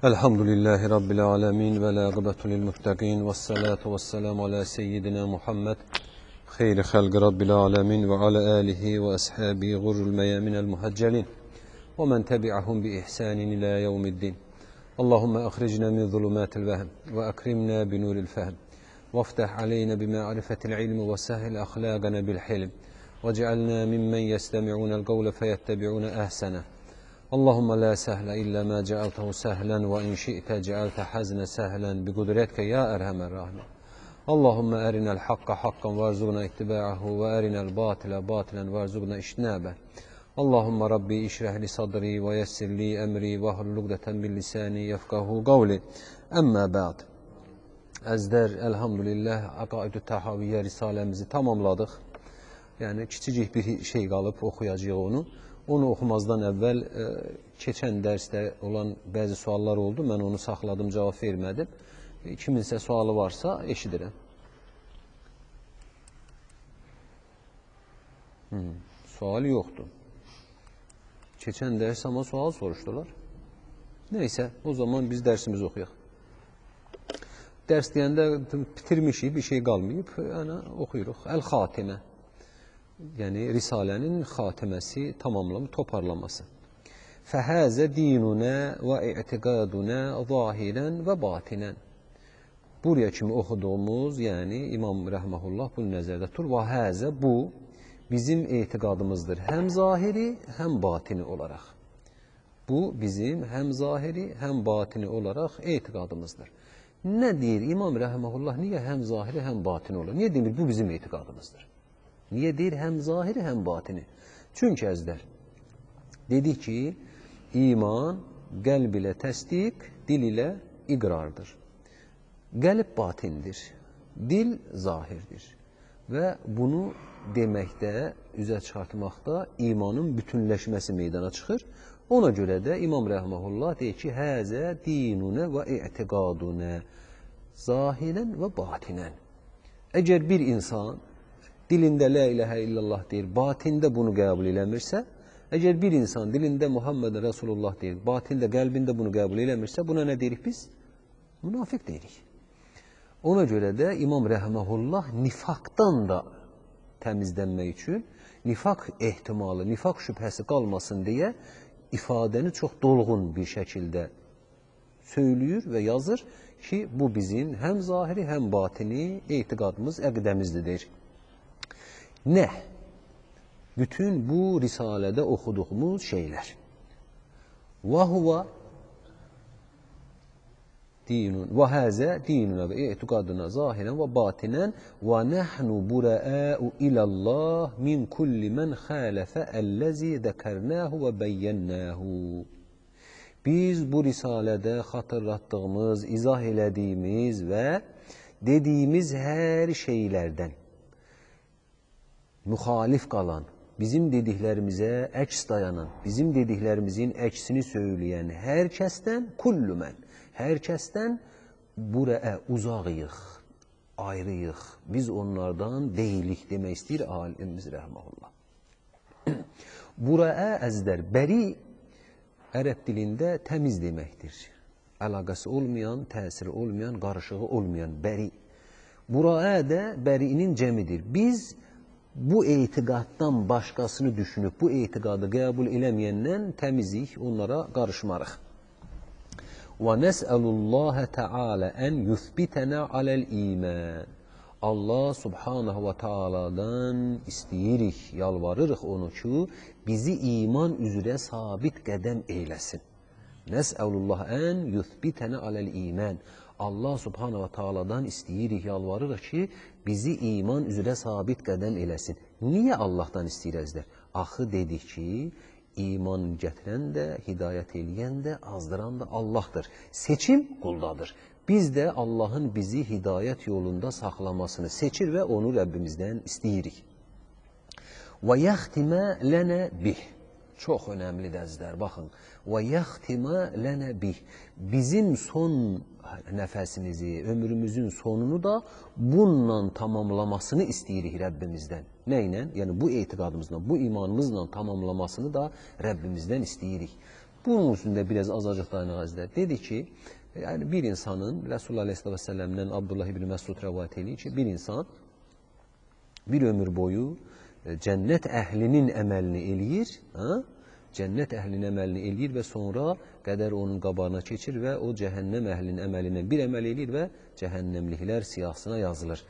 Elhamdülillahi Rabbil alemin ve la gıbetu lil muttaqin ve salatu ve selamu ala seyyidina Muhammed khayri halqi Rabbil alemin ve ala alihi ve ashabihi gurrul meyaminel muhaccelin ve men tebi'ahum bi ihsanin ila yevmiddin. Allahümme akhrijna min zulumatil vehm ve akrimna bi nuril fehm ve aftah aleyna bi ma'rifetil ilmi ve sahil ahlagana bil hilm ve cealna mimmen yestemi'unel kavle feyettebi'una ahsana. Allahümme la sehle illa ma cealtehu sehlen ve in şi'te cealte hazne sehlen bi kudretke ya erhamer rahim. Allahümme erinel hakka hakkan varzugna ittiba'ahu ve erinel batile batilen varzugna iştinabe. Allahümme Rabbi işreh li sadri ve yessir li emri ve hullugdeten min lisani yefkahu kavli. Amma ba'd. Əzlər, elhamdülillah, Aqaidü Təhaviyyə risalemizi tamamladık. Yani küçücük bir şey qalıb, oxuyacağıq onu. Onu oxumazdan əvvəl keçən dərsdə olan bəzi suallar oldu. Mən onu saxladım, cavab vermədim. Kiminsə sualı varsa eşidirəm. Sualı yoxdur. Keçən dərs ama sual soruşdular. Neyse, o zaman biz dərsimizi oxuyaq. Dərs deyəndə bitirmişik, bir şey qalmayıb, yəni oxuyuruq. Əl-Xatimə. Yani Risale'nin xatiməsi, tamamlamı, toparlaması. Fəhəzə dinuna və i'tiqaduna zahiren və batinen. Buraya kimi oxuduğumuz, yani İmam Rəhməhullah bunu nəzərdə tutur. Və həzə bu bizim etiqadımızdır. Həm zahiri, həm batini olaraq. Bu bizim həm zahiri, həm batini olaraq etiqadımızdır. Nə deyir İmam Rəhməhullah? Niyə həm zahiri, həm batini olur? Niyə demir? Bu bizim etiqadımızdır. Niye deyir hem zahiri hem batini? Çünkü əzlər dedik ki iman qəlb ilə təsdiq, dil ilə iqrardır. Qəlb batindir, dil zahirdir. Və bunu deməkdə, üzə çıxartmaqda imanın bütünləşməsi meydana çıxır. Ona görə də İmam Rəhməhullah deyir ki, həzə dinunə və i'tiqadunə zahirən və batinən. Əgər bir insan dilində la ilahe illallah deyir, batində bunu qəbul eləmirsə, əgər bir insan dilində Muhammed Resulullah deyir, batində, qəlbində bunu qəbul eləmirsə, buna nə deyirik biz? Münafiq deyirik. Ona görə də İmam Rəhməhullah nifaqdan da təmizlənmək üçün, nifaq ehtimalı, nifaq şübhəsi qalmasın deyə ifadəni çox dolğun bir şəkildə söylüyor və yazır ki, bu bizim həm zahiri, həm batini etiqadımız, əqidəmizdir. Ne? Bütün bu risalede okuduğumuz şeyler. وَهُوَ dinun ve haza dinuna ve i'tikaduna zahiren ve batinen ve nahnu bura'u ilallah min kulli men khalafa allazi zekernahu ve beyyennahu. Biz bu risalede hatırlattığımız, izah elədiyimiz ve dediğimiz her şeylerden muhalif qalan, bizim dediklərimizə əks dayanan, bizim dediklərimizin əksini söyləyən hər kəsdən, kullu mən, hər kəsdən buraya uzağıyıq, ayrıyıq. Biz onlardan deyilik demək istəyir alimimiz Rəhməhullah. Buraya əzlər, bəri ərəb dilində təmiz deməkdir. Əlaqəsi olmayan, təsiri olmayan, qarışığı olmayan bəri. Buraya da bəriinin cəmidir. Biz bu etiqaddan başqasını düşünüb, bu etiqadı qəbul eləməyəndən təmizik, onlara qarışmarıq. Və nəs'əlullahə təalə ən yuthbitənə aləl iman. Allah subhanahu və taaladan istəyirik, yalvarırıq onu ki, bizi iman üzrə sabit qədəm eyləsin. Nəs'əlullah ən yuthbitənə aləl iman. Allah subhanahu və taaladan istəyirik, yalvarırıq ki, bizi iman üzrə sabit qədəm eləsin. Niyə Allahdan istəyirəzlər? Axı dedik ki, iman gətirən də, hidayət eləyən də, azdıran da Allahdır. Seçim quldadır. Biz də Allahın bizi hidayət yolunda saxlamasını seçir və onu Rəbbimizdən istəyirik. Və yaxtimə lənə bih. Çox önəmlidir əzizlər, baxın. Və yaxtimə lənə bih. Bizim son nəfəsimizi, ömrümüzün sonunu da bununla tamamlamasını istəyirik Rəbbimizdən. Nə ilə? Yəni bu etiqadımızla, bu imanımızla tamamlamasını da Rəbbimizdən istəyirik. Bunun üstündə biraz azacıq dayanaq əzizlər. Dedi ki, yəni bir insanın, Resulullah Aleyhisselatü Vesselam'dan Abdullah ibn Məsud rəvayət edir ki, bir insan bir ömür boyu cənnət əhlinin əməlini eləyir, cənnət əhlinin əməlini eləyir və sonra qədər onun qabağına keçir və o cəhənnəm əhlinin əməlindən bir əməl eləyir və cəhənnəmliklər siyahısına yazılır.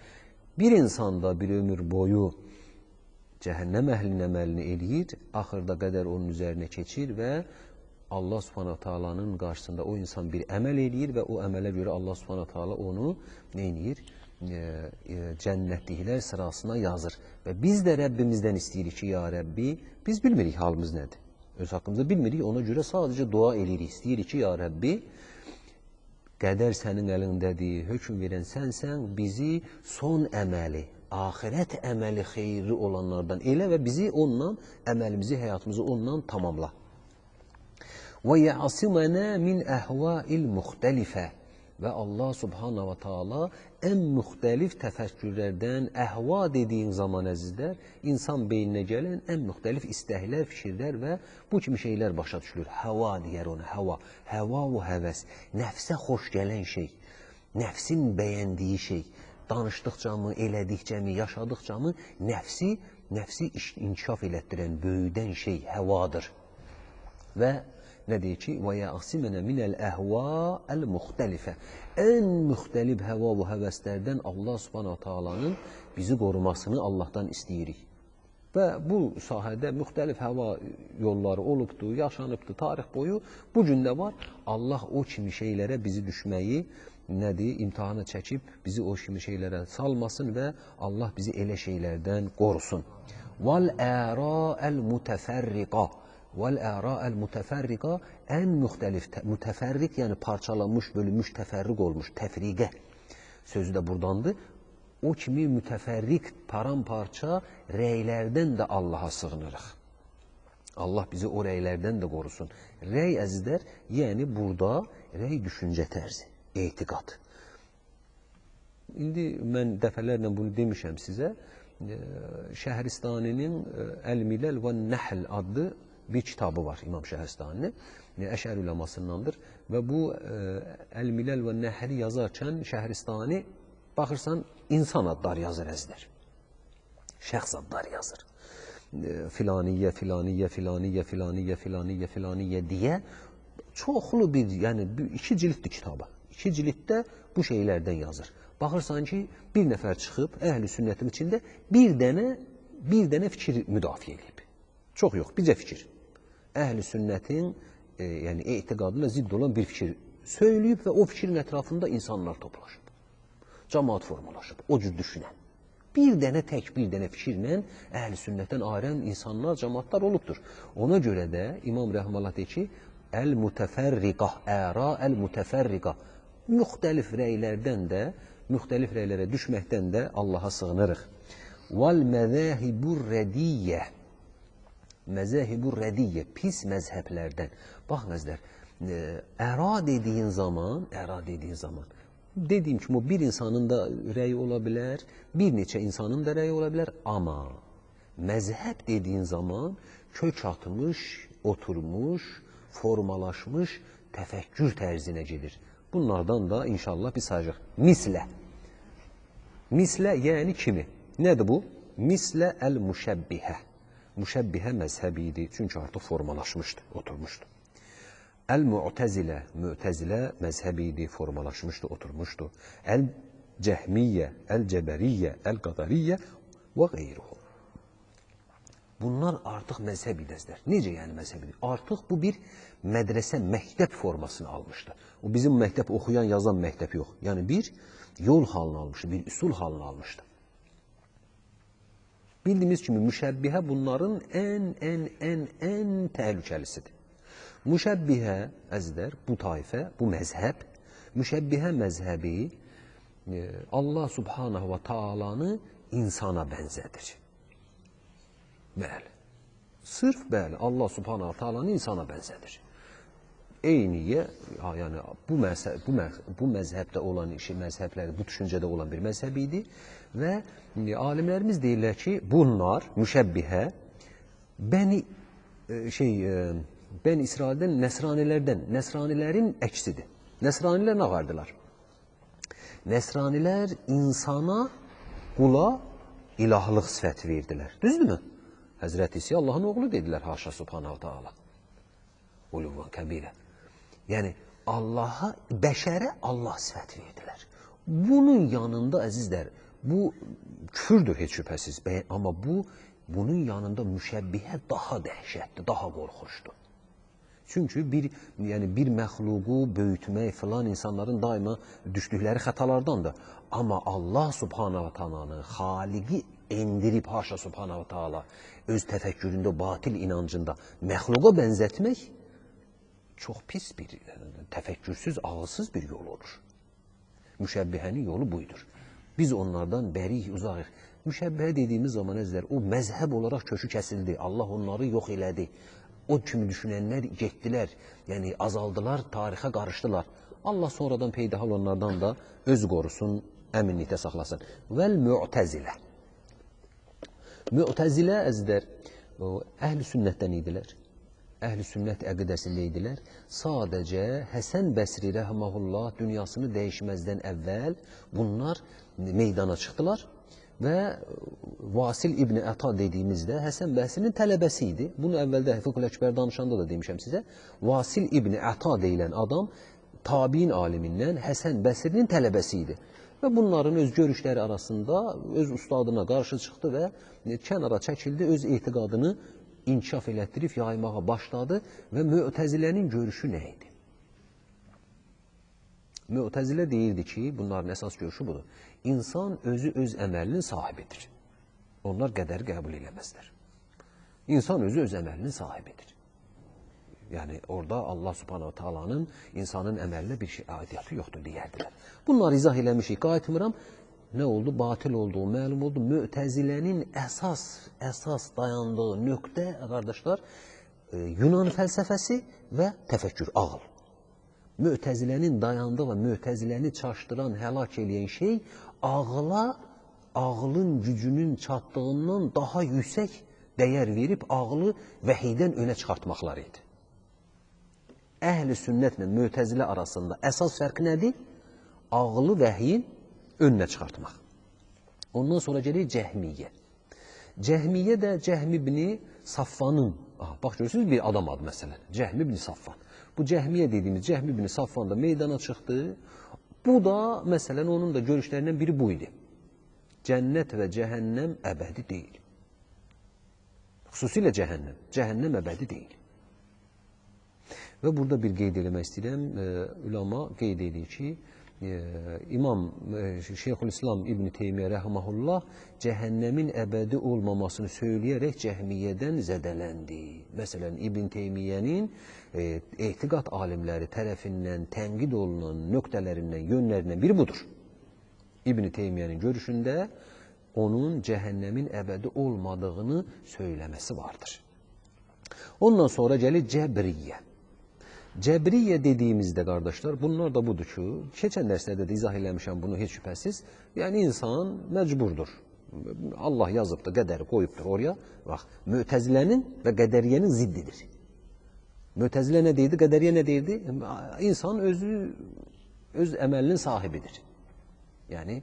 Bir insan da bir ömür boyu cəhənnəm əhlinin əməlini eləyir, axırda qədər onun üzərinə keçir və Allah Subhanahu Taala'nın qarşısında o insan bir əməl eləyir və o əmələ görə Allah Subhanahu Taala onu neynir? Cənnətliklər sırasına yazır. Və biz də Rəbbimizdən istəyirik ki, ya Rəbbi, biz bilmirik halımız nədir. Öz haqqımızda bilmirik, ona görə sadəcə dua eləyirik. İstəyirik ki, ya Rəbbi, qədər sənin əlindədir, hökm verən sənsən, bizi son əməli, axirət əməli xeyirli olanlardan elə və bizi ondan, əməlimizi, həyatımızı ondan tamamla. Və yəasimənə min əhvail müxtəlifə. Və Allah Subhanahu wa Taala ən müxtəlif təfəkkürlərdən, əhva dediyin zaman əzizlər, insan beyninə gələn ən müxtəlif istəklər, fikirlər və bu kimi şeylər başa düşülür. Həva deyər ona, həva. Həva və həvəs, nəfsə xoş gələn şey, nəfsin bəyəndiyi şey, danışdıqca mı, elədikcə mi, yaşadıqca mı, nəfsi inkişaf elətdirən, böyüdən şey həvadır. Və nə deyir ki, və yəasimənə minəl əhva əl-müxtəlifə. Ən müxtəlif həva və həvəslərdən Allah Subhanahu Taala'nın bizi qorumasını Allahdan istəyirik. Və bu sahədə müxtəlif həva yolları olubdur, yaşanıbdır, tarix boyu. Bu gün də var. Allah o kimi şeylərə bizi düşməyi, nədir, imtihana çəkib, bizi o kimi şeylərə salmasın və Allah bizi elə şeylərdən qorusun. Vəl-əra əl-mütəfərriqa. Vəl-əra əl-mütəfərriqa ən müxtəlif, mütəfərriq yəni parçalanmış, bölünmüş, təfərriq olmuş, təfriqə sözü də buradandır. O kimi mütəfərriq, paramparça rəylərdən də Allaha sığınırıq. Allah bizi o rəylərdən də qorusun. Rəy əzizlər, yəni burada rəy düşüncə tərzi, etiqad. İndi mən dəfələrlə bunu demişəm sizə. Şəhristani'nin Əl-Milal və Nəhl adlı bir kitabı var İmam Şəhristani'nin, Əşəri uləmasındandır və bu Əl-Milal və Nəhli yazarkən Şəhristani baxırsan insan adları yazır əzizlər. Şəxs adları yazır. Filaniyyə, filaniyyə, filaniyyə, filaniyyə, filaniyyə, filaniyyə deyə çoxlu bir, yəni 2 cilddir kitabı. 2 cilddə bu şeylərdən yazır. Baxırsan ki, bir nəfər çıxıb əhl-i sünnətin içində bir dənə fikir müdafiə edib. Çox yox, bircə fikir. Əhl-i sünnətin yəni etiqadına zidd olan bir fikir söyləyib və o fikrin ətrafında insanlar toplaşıb. Cəmaat formalaşıb, o cür düşünən. Bir dənə fikirlə əhl-i sünnətdən ayrən insanlar, cəmaatlar olubdur. Ona görə də İmam Rəhməllah deyir ki, əl-mütəfərriqa, əra əl-mütəfərriqa, müxtəlif rəylərdən də, müxtəlif rəylərə düşməkdən də Allaha sığınırıq. Vəl-məzəhibur rədiyyə. Məzəhibur rədiyyə, pis məzhəblərdən. Baxın əzlər, əra dediyin zaman, dediyim kimi, bir insanın da rəyi ola bilər, bir neçə insanın da rəyi ola bilər, amma məzhəb dediyin zaman kök atmış, oturmuş, formalaşmış təfəkkür tərzinə gedir. Bunlardan da inşallah bir sayacaq. Mislə. Mislə yəni kimi? Nədir bu? Mislə əl-müşəbbihə. Müşəbbihə məzhəbi idi, çünki artıq formalaşmışdı, oturmuşdu. Əl-mu'təzilə, mü'təzilə məzhəbi idi, formalaşmışdı, oturmuşdu. Əl-cəhmiyyə, əl-cəbəriyyə, əl-qadariyyə və qeyruhu. Bunlar artıq məzhəb idəzlər. Necə yəni məzhəb idi? Artıq bu bir mədrəsə, məktəb formasını almışdı. O bizim məktəb oxuyan, yazan məktəb yox. Yəni bir yol halını almışdı, bir üsul halını almışdı. Bildiyimiz kimi müşəbbihə bunların ən təhlükəlisidir. Müşəbbihə, əzizlər, bu tayfə, bu məzhəb, müşəbbihə məzhəbi Allah Subhanahu və Taala'nı insana bənzədir. Bəli, sırf bəli, Allah Subhanahu və Taala'nı insana bənzədir. Eyniyə, yəni bu məzhəbdə olan məzhəbləri, bu düşüncədə olan bir məzhəb idi və alimlərimiz deyirlər ki, bunlar müşəbbihə Bən İsraildən Nəsranilərin əksidir. Nəsranilər nə vardılar? Nəsranilər insana, qula ilahlıq sifəti verdilər. Düzdürmü? Həzrət İsa Allahın oğlu dedilər, haşa subhanahu ta'ala. Uluvan kəbirə. Yəni, Allaha, bəşərə Allah sifəti verdilər. Bunun yanında, əzizlər, bu küfürdür heç şübhəsiz. Amma bunun yanında müşəbbihə daha dəhşətdir, daha qorxuruşdur. Çünki bir məxluqu böyütmək filan insanların daima düşdükləri xətalardandır. Amma Allah subhanahu ta'alanı, xaliqi endirib, haşa subhanahu ta'ala, öz təfəkküründə, batil inancında məxluqa bənzətmək çox pis bir, təfəkkürsüz, ağılsız bir yol olur. Müşəbbihənin yolu buydur. Biz onlardan bərik, uzaq. Müşəbbihə dediyimiz zaman əzlər, o məzhəb olaraq kökü kəsildi. Allah onları yox elədi. O kimi düşünənlər getdilər, yəni azaldılar, tarixə qarışdılar. Allah sonradan peydahal onlardan da öz qorusun, əminlikdə saxlasın. Vəl-Mu'təzilə. Mu'təzilə əzlər, əhl-i sünnətdən idilər. Əhl-i sünnət əqidəsində idilər. Sadəcə Həsən Bəsri rəhməhullah dünyasını dəyişməzdən əvvəl bunlar meydana çıxdılar və Vasil İbn Əta dediyimizdə Həsən Bəsrinin tələbəsi idi. Bunu əvvəldə Fıqh-ül Əkbər danışanda da demişəm sizə. Vasil İbn Əta deyilən adam tabiin alimindən Həsən Bəsrinin tələbəsi idi. Və bunların öz görüşləri arasında öz ustadına qarşı çıxdı və kənara çəkildi, öz etiqadını inkişaf elətdirib yaymağa başladı və Mu'təzilənin görüşü nə idi? Mu'təzilə deyirdi ki, bunların əsas görüşü budur. İnsan özü öz əməlinin sahibidir. Onlar qədəri qəbul eləməzlər. İnsan özü öz əməlinin sahibidir. Yəni, orada Allah subhanahu ta'alanın insanın əməlinə bir şey aidiyyatı yoxdur deyərdilər. Bunları izah eləmişik, qayıtmıram. Nə oldu? Batil olduğu məlum oldu. Mu'təzilənin əsas dayandığı nöqtə, qardaşlar, Yunan fəlsəfəsi və təfəkkür, ağıl. Mu'təzilənin dayandığı və Mu'təziləni çaşdıran, həlak eləyən şey ağlın gücünün çatdığından daha yüksək dəyər verib ağlı vəhiydən önə çıxartmaqları idi. Əhl-i sünnətlə Mu'təzilə arasında əsas fərq nədir? Ağlı vəhiyin önünə çıxartmaq. Ondan sonra gəlir Cəhmiyyə. Cəhmiyyə də Cəhm ibn Safvanın, bax görürsünüz bir adam adı məsələn, Cəhm ibn Safvan. Bu Cəhmiyyə dediyimiz Cəhm ibn Safvan da meydana çıxdı. Bu da məsələn onun da görüşlərindən biri bu idi. Cənnət və cəhənnəm əbədi deyil. Xüsusilə cəhənnəm əbədi deyil. Və burada bir qeyd eləmək istəyirəm, ulama qeyd edir ki, İmam Şeyxülislam İbn Teymiyyə rəhməhullah cəhənnəmin əbədi olmamasını söyləyərək Cəhmiyyədən zədələndi. Məsələn, İbn Teymiyyənin etiqad alimləri tərəfindən tənqid olunan nöqtələrindən, yönlərindən biri budur. İbn Teymiyyənin görüşündə onun cəhənnəmin əbədi olmadığını söyləməsi vardır. Ondan sonra gəlir Cəbriyyə. Cəbriyyə dediyimizdə, qardaşlar, bunlar da budur ki, keçən dərslərdə də izah eləmişəm bunu heç şübhəsiz. Yəni, insan məcburdur. Allah yazıbdır, qədəri qoyubdur oraya. Bax, Mu'təzilənin və qədəriyyənin ziddidir. Mu'təzilə nə deyirdi, qədəriyyə nə deyirdi? İnsan öz əməlinin sahibidir. Yəni,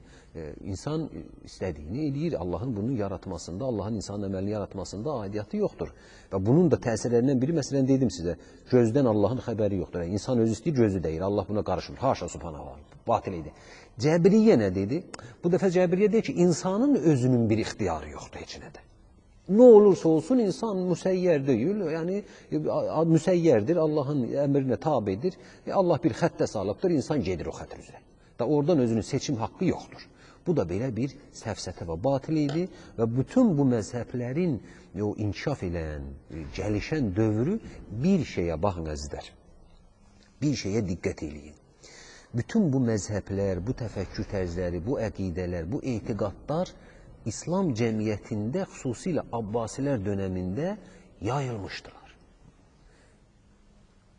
insan istədiyini eləyir. Allahın bunu yaratmasında, Allahın insanın əməlini yaratmasında aidiyyatı yoxdur. Və bunun da təsirlərindən biri, məsələn, dedim sizə, gözdən Allahın xəbəri yoxdur. Yəni, insan özü istəyir, gözü deyir. Allah buna qarışmır. Haşa subhanahu, batil idi. Cəbriyyə nə dedi? Bu dəfə Cəbriyyə deyir ki, insanın özünün bir ixtiyarı yoxdur heç nədə. Nə olursa olsun, insan müsəyyər deyil. Yəni, müsəyyərdir, Allahın əmrinə tabidir. Allah bir xəttə salıbdır, insan gedir o xəttir üzrə. Da oradan özünün seçim haqqı yoxdur. Bu da belə bir səfsətə və batil idi və bütün bu məzhəblərin o inkişaf eləyən, gəlişən dövrü bir şeyə baxın əzizlər. Bir şeyə diqqət eləyin. Bütün bu məzhəblər, bu təfəkkür tərzləri, bu əqidələr, bu etiqadlar İslam cəmiyyətində, xüsusilə Abbasilər dönəmində yayılmışdılar.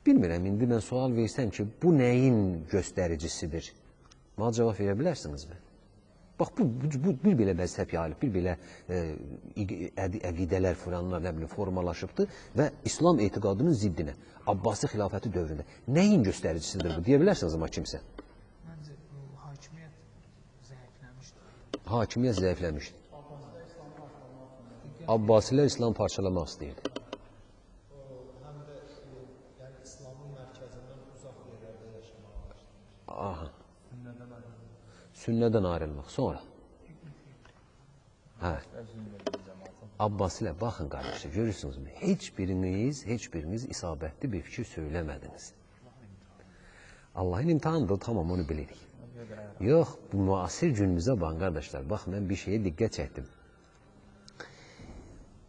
Bilmirəm, indi mən sual versəm ki, bu nəyin göstəricisidir? Bana cavab verə bilərsinizmi? Bax, bir belə məzhəb yayılıb, bir belə əqidələr filanlar, nə bilim, formalaşıbdır və İslam etiqadının ziddinə, Abbasi xilafəti dövründə. Nəyin göstəricisidir bu? Deyə bilərsiniz amma kimsə? Məncə hakimiyyət zəifləmişdir. Hakimiyyət zəifləmişdir. Abbasilər İslam parçalamaq istəyirdi. Həm də yəni İslamın mərkəzindən uzaq yerlərdə yaşamağa başlamışdı. Aha. Sünnədən ayrılmaq. Sonra? Hə. Abbasilər, baxın qardaşlar, görürsünüzmü? Heç biriniz isabətli bir fikir söyləmədiniz. Allahın imtihanıdır, tamam, onu bilirik. Yox, bu müasir günümüzə baxın qardaşlar. Bax, mən bir şeye diqqət çəkdim.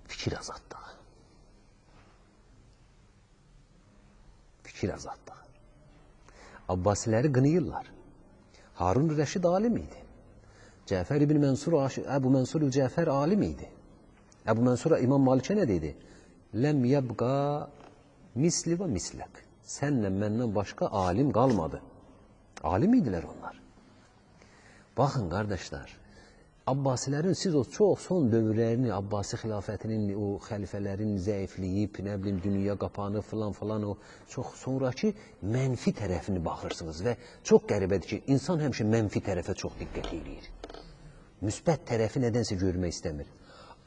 Fikir azadlığı. Fikir azadlığı. Abbasiləri qınıyırlar. Harun Rəşid alim idi. Cəfər ibn Mənsur, Əbu Mənsur Cəfər alim idi. Əbu Mənsur İmam Malikə nə dedi? Ləm yəbqa misli və mislək. Sənlə məndən başqa alim qalmadı. Alim idilər onlar. Baxın qardaşlar, Abbasilərin siz o çox son dövrlərini, Abbasi xilafətinin, o xəlifələrin zəifliyib, nə bilim, dünya qapanı filan, o çox sonraki mənfi tərəfini baxırsınız və çox qəribədir ki, insan həmişə mənfi tərəfə çox diqqət edir. Müsbət tərəfi nədənsə görmək istəmir.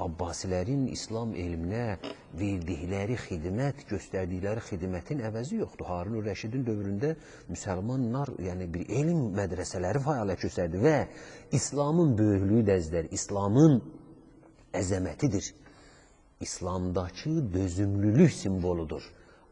Abbasilərin İslam elminə verdikləri xidmət, göstərdikləri xidmətin əvəzi yoxdur. Harun Rəşidin dövründə müsəlmanlar, yəni bir elm mədrəsələri fəaliyyət göstərdi və İslamın böyüklüyü dəzdər, İslamın əzəmətidir. İslamdakı dözümlülük simvoludur.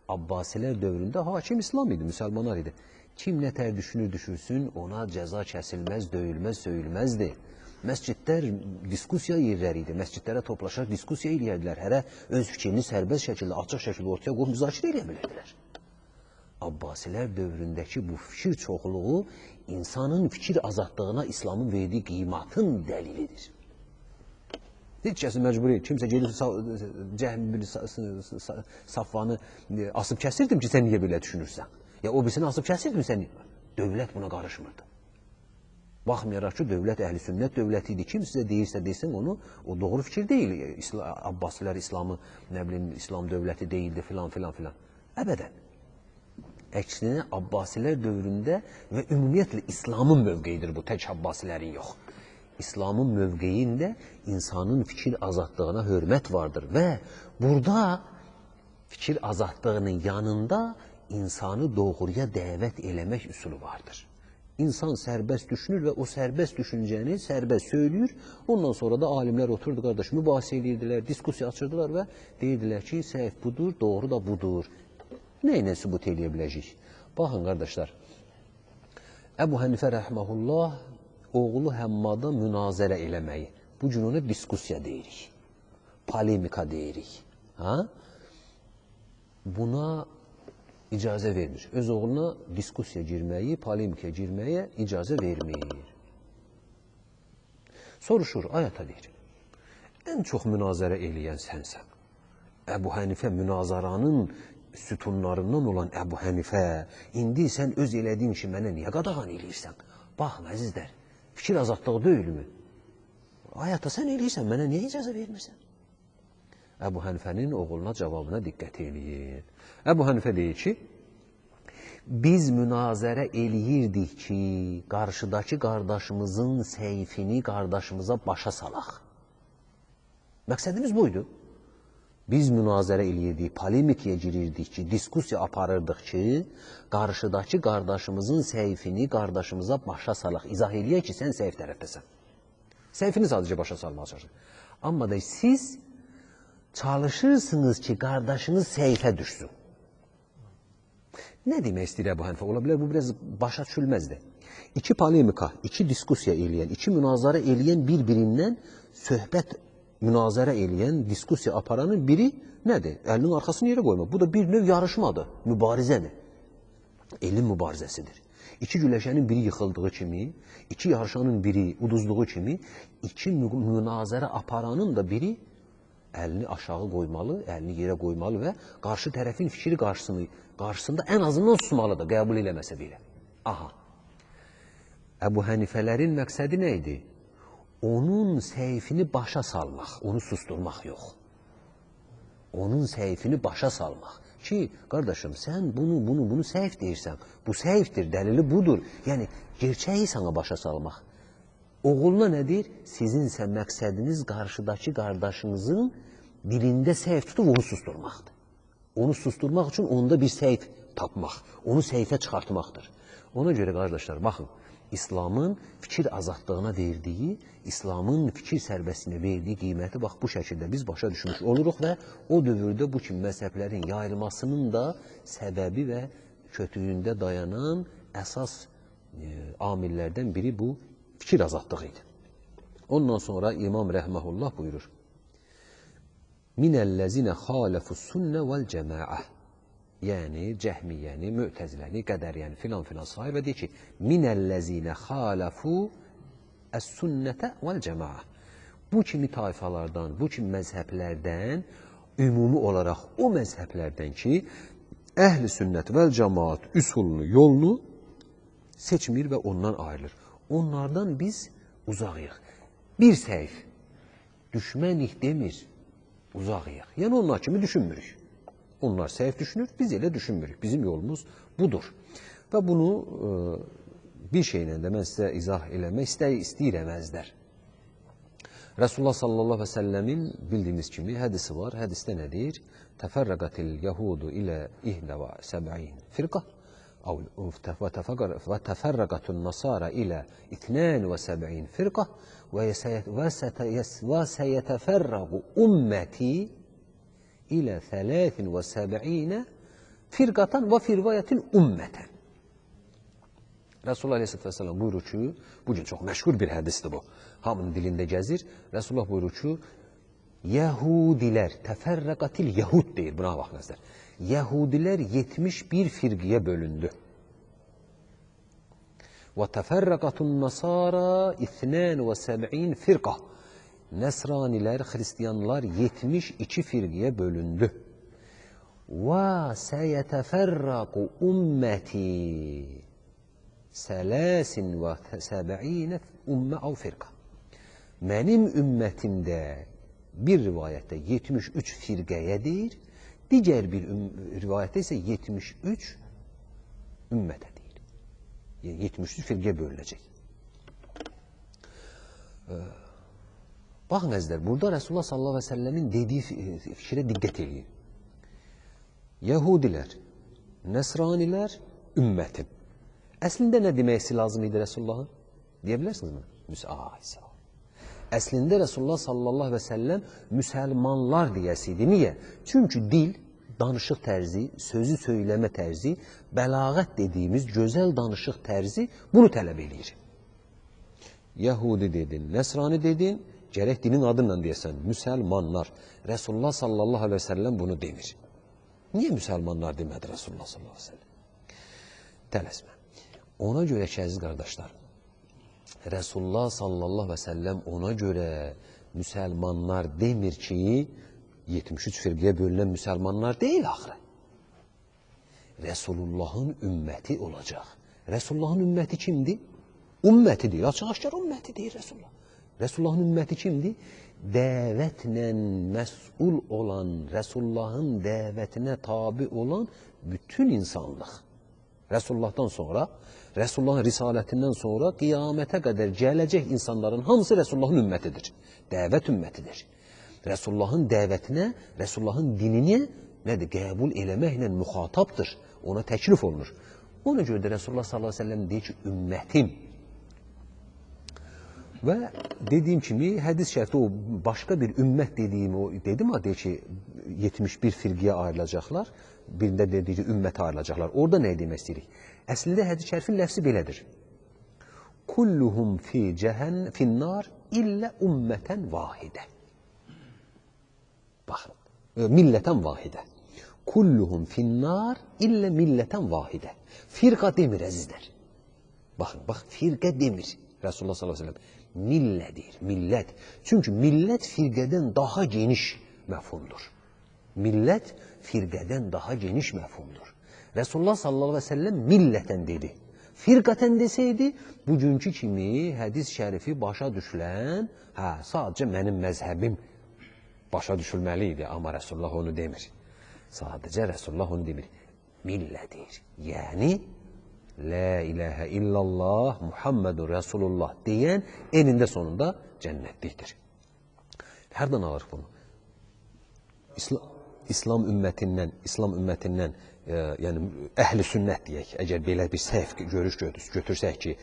Abbasilər dövründə hakim İslam idi, müsəlmanlar idi. Kim nə tər düşünür, düşürsün, ona cəza kəsilməz, döyülməz, söyülməzdi. Məscidlər diskusiya yerləri idi. Məscidlərə toplaşar, diskusiya eləyərdilər. Hərə öz fikrini sərbəst şəkildə, açıq şəkildə ortaya qoyub müzakirə eləyə bilərdilər. Abbasilər dövründəki bu fikir çoxluğu insanın fikir azadlığına İslamın verdiyi qiymatın dəlilidir. Heç kəsi məcbur edin. Kimsə gelib Cəhmi Safvanı asıb kəsirdim ki, sən niyə belə düşünürsən? Ya o birisini asıb kəsirdim, sən dövlət buna qarışmırdı. Baxmayaraq ki, dövlət əhli sünnət dövləti idi. Kim sizə deyirsə desin onu, o doğru fikir deyil. Abbasilər İslamı, nə bilim, İslam dövləti deyildi filan. Əbədən. Əksinə Abbasilər dövründə və ümumiyyətlə İslamın mövqeyidir bu, tək Abbasilərin yox. İslamın mövqeyində insanın fikir azadlığına hörmət vardır və burada fikir azadlığının yanında insanı doğruya dəvət eləmək üsulu vardır. İnsan sərbəst düşünür və o sərbəst düşüncəni sərbəst söylüyor. Ondan sonra da alimlər oturdu, qardaş, mübahisə edirdilər, diskusiya açırdılar və deyirdilər ki, səhv budur, doğru da budur. Nə ilə sübut eləyə biləcək? Baxın, qardaşlar, Əbu Hənifə rəhməhullah oğlu Həmmada münazərə eləməyi. Bu gün ona diskusiya deyirik, polemika deyirik. Buna icazə vermir. Öz oğluna diskusiya girməyi, polemikaya girməyə icazə vermir. Soruşur, ayata deyir, ən çox münazərə eləyən sənsən. Əbu Hənifə münazaranın sütunlarından olan Əbu Hənifə, indi sən öz elədiyin ki, mənə niyə qadağan eləyirsən? Baxın, əzizlər, fikir azadlığı deyilmi? Ayata sən eləyirsən, mənə niyə icazə vermirsən? Əbu Hənifənin oğluna cavabına diqqət eləyir. Əbu Hənifə deyir ki, biz münazərə eləyirdik ki, qarşıdakı qardaşımızın səhifini qardaşımıza başa salaq. Məqsədimiz buydu. Biz münazərə eləyirdik, polemikaya girirdik ki, diskusiya aparırdıq ki, qarşıdakı qardaşımızın səhifini qardaşımıza başa salaq. İzah eləyək ki, sən səhif tərəfdəsən. Səhifini sadəcə başa salmağa çalışır. Amma da siz çalışırsınız ki, qardaşınız səhifə düşsün. Nə demək istəyir Əbu Hənifə? Ola bilər, bu biraz başa düşülməzdir. İki polemika, iki diskusiya eləyən, iki münazara eləyən bir-birindən söhbət münazara eləyən, diskusiya aparanın biri nədir? Əlinin arxasını yerə qoymaq. Bu da bir növ yarışmadır, mübarizədir. Elm mübarizəsidir. İki güləşənin biri yıxıldığı kimi, iki yarışanın biri uduzduğu kimi, iki münazara aparanın da biri əlini aşağı qoymalı, əlini yerə qoymalı və qarşı tərəfin fikri qarşısında ən azından susmalıdır, qəbul eləməsə belə. Aha. Əbu Hənifələrin məqsədi nə idi? onun seyfini başa salmaq, onu susturmaq yox. Onun seyfini başa salmaq. Ki, qardaşım, sən bunu seyf deyirsən, bu seyfdir, dəlili budur. Yəni, gerçəyi sana başa salmaq. Oğuluna nə deyir? Sizinsə məqsədiniz qarşıdakı qardaşınızın dilində seyf tutub onu susturmaqdır. Onu susturmaq üçün onda bir seyf tapmaq, onu seyfə çıxartmaqdır. Ona görə, qardaşlar, baxın, İslamın fikir azadlığına verdiyi, İslamın fikir sərbəstinə verdiyi qiyməti bax bu şəkildə biz başa düşmüş oluruq və o dövrdə bu kimi məzhəblərin yayılmasının da səbəbi və kötüyündə dayanan əsas amillərdən biri bu fikir azadlığı idi. Ondan sonra İmam Rəhməhullah buyurur: Minəl-ləzinə xaləfus-sünnə vəl-cəmaə. Yəni, cəhmiyyəni, mü'təziləni, qədəriyəni filan sair və deyir ki, minəl-ləzinə xaləfu əs-sünnətə vəl-cəmaə. Bu kimi tayfalardan, bu kimi məzhəblərdən, ümumi olaraq o məzhəblərdən ki, əhl-i sünnət vəl-cəmaat üsulunu, yolunu seçmir və ondan ayrılır. Onlardan biz uzaqıyıq. Bir səhv, düşmənik demir, uzaqıyıq. Yəni, onlar kimi düşünmürük. Onlar səhv düşünür, biz elə düşünmürük. Bizim yolumuz budur. Və bunu bir şeylə də mən sizə izah eləmək istəyirəm əzlər. Resulullah sallallahu aleyhi ve sellemin bildiyimiz kimi hədisi var. Hədisdə nə deyir? Təfərrəqatil yahudu ilə 71 firqa və təfərrəqatun nasara ilə 72 firqa və səyətəfərrəqu ümməti ilə 73 firqatan və firvayetin ümmətən. Resulullah Aleyhisselatü Vesselam buyurur ki, bugün çox məşhur bir hədisdir bu. Hamının dilində gəzir. Resulullah buyurur ki, Yəhudilər, təfərrəqatil Yəhud deyir, buna baxınızlar. Yəhudilər 71 firqiyə bölündü. Və təfərrəqatun nasara 72 firqa. Nəsranilər, xristiyanlar 72 firqiyə bölündü. Və səyətəfərraqu ümməti 73 ümmə av firqa. Mənim ümmətimdə bir rivayətdə 73 firqəyədir, digər bir rivayətdə isə 73 ümmətə deyir. Yəni 73 firqəyə bölünəcək. Baxın əzlər, burada Resulullah sallallahu aleyhi ve sellemin dediyi fikrə diqqət edin. Yəhudilər, Nəsranilər, ümmətim. Əslində nə deməksi lazım idi Resulullahın? Deyə bilərsinizmi? Əslində Resulullah sallallahu aleyhi ve sellem müsəlmanlar deyəsiydi. Niyə? Çünki dil, danışıq tərzi, sözü söyləmə tərzi, bəlağət dediyimiz gözəl danışıq tərzi bunu tələb edir. Yəhudi dedin, Nəsrani dedin, gərək dilin adından deyəsən, müsəlmanlar. Resulullah sallallahu aleyhi ve sellem bunu demir. Niyə müsəlmanlar demədi Resulullah sallallahu aleyhi ve sellem? Tələsmə. Ona görə ki, əziz qardaşlar, Resulullah sallallahu aleyhi ve sellem ona görə müsəlmanlar demir ki, 73 firqəyə bölünən müsəlmanlar deyil axırı. Resulullahın ümməti olacaq. Resulullahın ümməti kimdir? Ümməti deyir, açıq-aşkar ümməti deyir Resulullah. Resulullahın ümməti kimdir? Dəvətlə məsul olan, Resulullahın dəvətinə tabi olan bütün insanlıq. Resulullahdan sonra, Resulullahın risalətindən sonra qiyamətə qədər gələcək insanların hamısı Resulullahın ümmətidir. Dəvət ümmətidir. Resulullahın dəvətinə, Resulullahın dinini nədir? Qəbul eləməklə müxatabdır. Ona təklif olunur. Ona görə də Resulullah sallallahu aleyhi ve sellem deyir ki, ümmətim. Və dediyim kimi, hədis şərifdə o başqa bir ümmət dediyim o dedim ha, deyir ki, 71 firqiyə ayrılacaqlar, birində dediyi ki, ümmətə ayrılacaqlar. Orada nə demək istəyirik? Əslində hədis şərifin ləfsi belədir. Kulluhum finnar illə ümmətən vahidə. Baxın, millətən vahidə. Kulluhum finnar illə millətən vahidə. Firqa demir, əzizlər. Baxın, firqə demir. Resulullah sallallahu aleyhi ve sellem millədir, millət. Çünki millət firqədən daha geniş məfhumdur. Millət firqədən daha geniş məfhumdur. Resulullah sallallahu aleyhi ve sellem millətən dedi. firqətən desəydi, bugünkü kimi hədis şərifi başa düşülən, sadəcə mənim məzhəbim başa düşülməli idi, amma Rəsulullah onu demir. Sadəcə Rəsulullah onu demir. Millə deyir. Yəni, La ilahə illallah, Muhammedur Resulullah deyən enində sonunda cənnətlikdir. Hərdən alır bunu? İslam ümmətindən, yəni əhl-i sünnət deyək, əgər belə bir səhv görüş götürsək ki,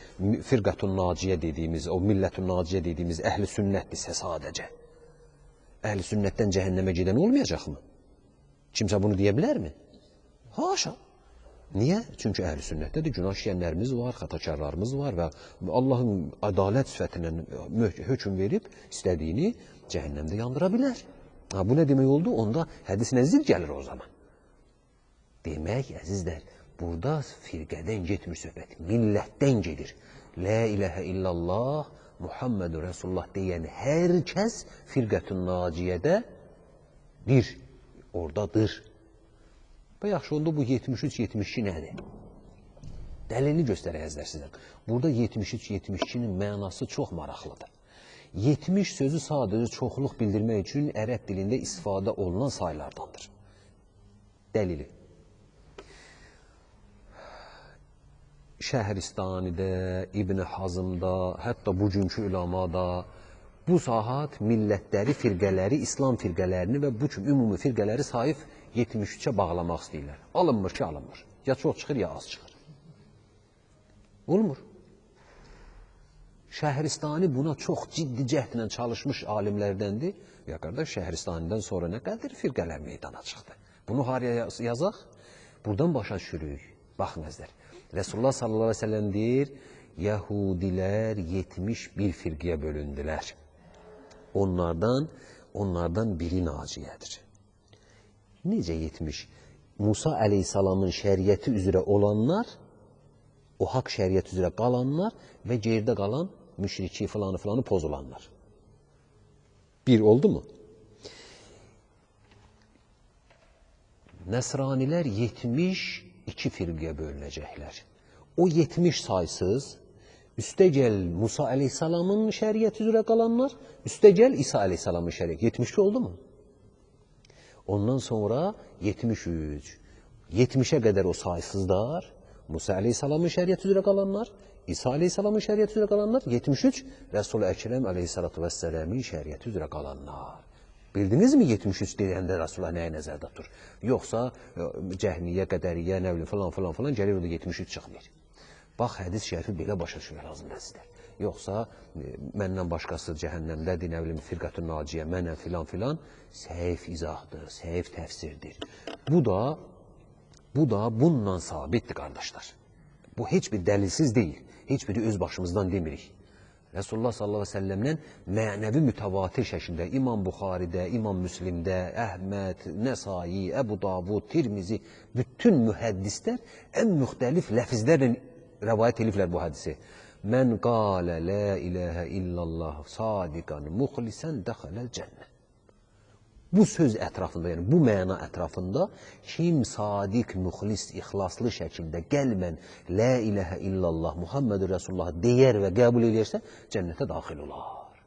firqətun naciyə dediyimiz, o millətun naciyə dediyimiz əhl-i sünnətdirsə sadəcə, əhl-i sünnətdən cəhənnəmə gedən olmayacaqmı? Kimsə bunu deyə bilərmi? Haşa. Niyə? Çünki əhl-i sünnətdə də günah işləyənlərimiz var, xatakarlarımız var və Allahın ədalət sifətindən hökm verib istədiyini cəhənnəmdə yandıra bilər. Bu nə demək oldu? Onda hədis nəzir gəlir o zaman. Demək, əzizlər, burada firqədən getmir söhbət, millətdən gedir. La ilahə illallah, Muhammedur Resulullah deyən hər kəs firqətun naciyədə bir, oradadır. Və yaxşı, onda bu 73-72 nədir? Dəlilini göstərək əzlər sizdən. Burada 73-72-nin mənası çox maraqlıdır. 70 sözü sadəcə çoxluq bildirmək üçün ərəb dilində istifadə olunan saylardandır. Dəlili. Şəhristanidə, İbn Hazımda, hətta bugünkü ülamada bu saat millətləri, firqələri, İslam firqələrini və bu kimi ümumi firqələri sayıb 73-ə bağlamaq istəyirlər. Alınmır ki, alınmır. Ya çox çıxır, ya az çıxır. Olmur. Şəhristani buna çox ciddi cəhdlə çalışmış alimlərdəndir. Ya qardaş, Şəhristanidən sonra nə qədər firqələr meydana çıxdı. Bunu haraya yazaq? Buradan başa düşürük. Baxın əzlər. Resulullah sallallahu aleyhi ve sellem deyir, Yəhudilər 71 firqəyə bölündülər. Onlardan biri naciyədir. Necə 70? Musa əleyhissalamın şəriəti üzrə olanlar, o haqq şəriəti üzrə qalanlar və geridə qalan müşriki filanı pozulanlar. Bir oldu mu? Nəsranilər 72 firqəyə bölünəcəklər. O 70 saysız, üstəgəl Musa əleyhissalamın şəriəti üzrə qalanlar, üstəgəl İsa əleyhissalamın şəriəti. 72 oldu mu? Ondan sonra 73. 70'e qədər o saysızlar, Musa əleyhissalamın şəriəti üzrə qalanlar, İsa əleyhissalamın şəriəti üzrə qalanlar, 73 Resul-i Əkrəm əleyhissalatu vəssələmin şəriəti üzrə qalanlar. Bildinizmi 73 deyəndə Rasulullah nəyə nəzərdə tutur? Yoxsa Cəhmiyyə, Qədəriyyə, nə bilim falan gəlir orada 73 çıxmır. Bax, hədis şərifi belə başa düşmək lazımdır sizlər. Yoxsa məndən başqası cəhənnəmdədir, nə bilim firqətun naciyə, mənə filan, səhif izahdır, səhif təfsirdir. Bu da bununla sabitdir, qardaşlar. Bu heç bir dəlilsiz deyil, heç biri öz başımızdan demirik. Resulullah sallallahu aleyhi ve sellem'dən mənəvi mütəvatir şəklində İmam Buxaridə, İmam Müslimdə, Əhməd, Nəsai, Əbu Davud, Tirmizi, bütün mühəddislər ən müxtəlif ləfizlərlə rəvayət ediblər bu hədisi. Mən qalə la ilahə illallah sadiqan muxlisən dəxaləl cənnə. Bu söz ətrafında, yəni bu məna ətrafında kim sadiq, müxlis, ixlaslı şəkildə qəlbən la ilahə illallah Muhammedur Resulullah deyər və qəbul edirsə, cənnətə daxil olar.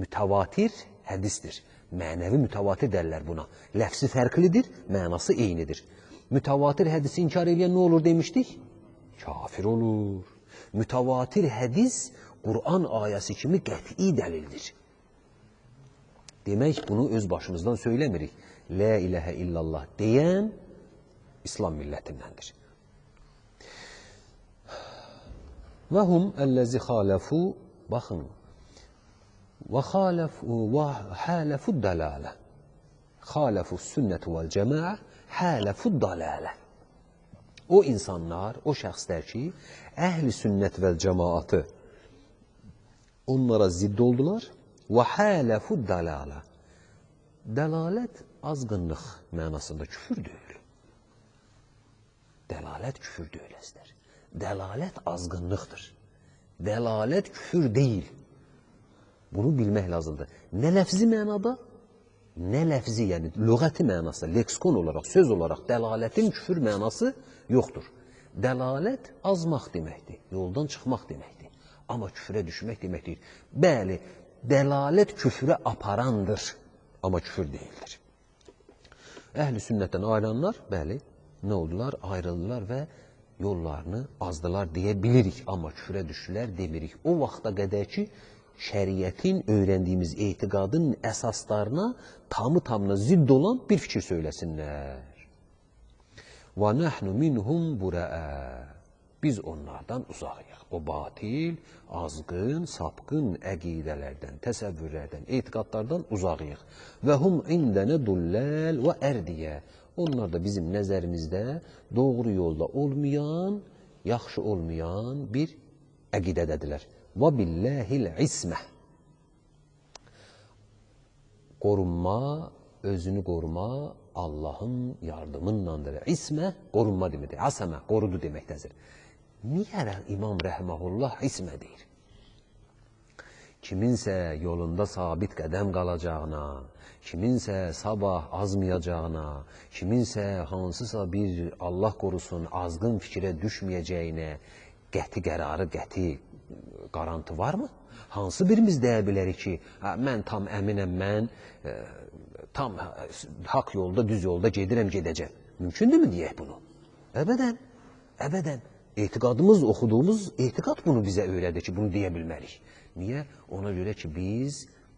Mütəvatir hədisdir. Mənəvi mütəvatir dərlər buna. Ləfsi fərqlidir, mənası eynidir. Mütəvatir hədisi inkar edən nə olur demişdik? Kafir olur. Mütəvatir hədis Qur'an ayəsi kimi qəti dəlildir. Demək, bunu öz başımızdan söyləmirik. La ilahə illallah deyən İslam millətindəndir. Və hum əlləzi xaləfu, baxın, və xaləfu dalalə. Xaləfu sünnətu vəl cəmaə, xaləfu dalalə. O insanlar, o şəxslər ki, əhl-i sünnət vəl cəmaatı onlara zidd oldular və xaləfu dalalə. Dəlalət azğınlıq mənasında küfür deyil. Dəlalət küfür deyil əzlər. Dəlalət azğınlıqdır. Dəlalət küfür deyil. Bunu bilmək lazımdır. Nə ləfzi mənada, nə ləfzi, yəni lüğəti mənası, leksikon olaraq, söz olaraq dəlalətin küfür mənası yoxdur. Dəlalət azmaq deməkdir, yoldan çıxmaq deməkdir. Amma küfrə düşmək deməkdir. Bəli, dəlalət küfrə aparandır, amma küfür deyildir. Əhl-i sünnətdən ayrılanlar, bəli, nə oldular? Ayrıldılar və yollarını azdılar deyə bilirik, amma küfrə düşdülər demirik. O vaxta qədər ki, şəriətin, öyrəndiyimiz etiqadın əsaslarına tamı-tamına zidd olan bir fikir söyləsinlər. وَنَحْنُ مِنْهُمْ بُرَاءَ Biz onlardan uzaqıyıq. O batil, azğın, sapqın əqidələrdən, təsəvvürlərdən, etiqadlardan uzaqıyıq. Və hum indənə dulləl və ərdiyə. Onlar da bizim nəzərimizdə doğru yolda olmayan, yaxşı olmayan bir əqidədədirlər. Və billəhil ismə. Qorunma, özünü qoruma Allahın yardımındandır. İsmə, qorunma deməkdir. Asəmə, qorudu deməkdədir. Niyə İmam Rəhməhullah ismə deyir? Kiminsə yolunda sabit qədəm qalacağına, kiminsə sabah azmayacağına, kiminsə hansısa bir Allah qorusun azğın fikrə düşməyəcəyinə qəti qərarı, qəti qarantı varmı? Hansı birimiz deyə bilərik ki, mən tam əminəm, mən tam haqq yolda, düz yolda gedirəm, gedəcəm. Mümkündürmü deyək bunu? Əbədən, əbədən. Etiqadımız, oxuduğumuz etiqad bunu bizə öyrədir ki, bunu deyə bilmərik. Niyə? Ona görə ki,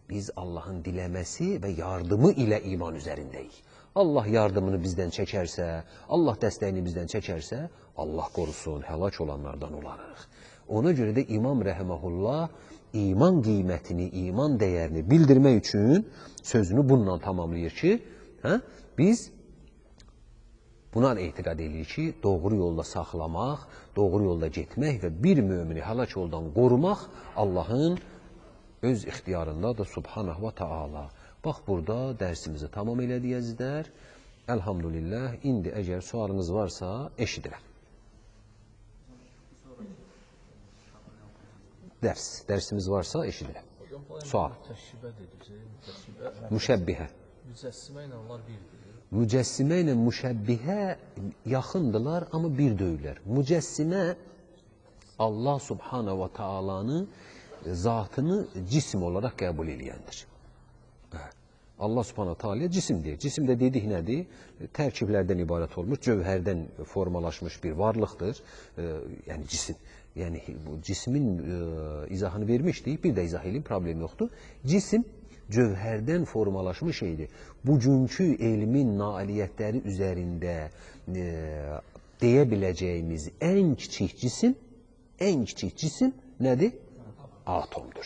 biz Allahın diləməsi və yardımı ilə iman üzərindəyik. Allah yardımını bizdən çəkərsə, Allah dəstəyini bizdən çəkərsə, Allah qorusun, həlak olanlardan olarıq. Ona görə də İmam Rəhməhullah iman qiymətini, iman dəyərini bildirmək üçün sözünü bununla tamamlayır ki, biz buna etiqad edirik ki, doğru yolda saxlamaq, doğru yolda getmək və bir mümini həlak yoldan qorumaq Allahın öz ixtiyarındadır, Subhanah və Taala. Bax, burada dərsimizi tamam elədik əzizlər. Elhamdülillah, indi əgər sualınız varsa, eşidirəm. Dərsimiz varsa, eşidirəm. Sual. Müşəbbihə. Mücəssimə ilə onlar birdir. Mücəssimə ilə müşəbbihə yaxındırlar, amma bir deyirlər. Mücəssimə Allah Subhanahu və Taala'nın zatını cisim olaraq qəbul edəndir. Allah Subhanahu Taala cisim deyir. Cisim də dedik nədir? Tərkiblərdən ibarət olmuş, cövhərdən formalaşmış bir varlıqdır. Yəni cisim. Yəni bu cismin izahını vermişdik. Bir də izah edeyim, problem yoxdur. Cisim cövhərdən formalaşmış şeydir. Bugünkü elmin nailiyyətləri üzərində deyə biləcəyimiz ən kiçik cisim nədir? Atomdur.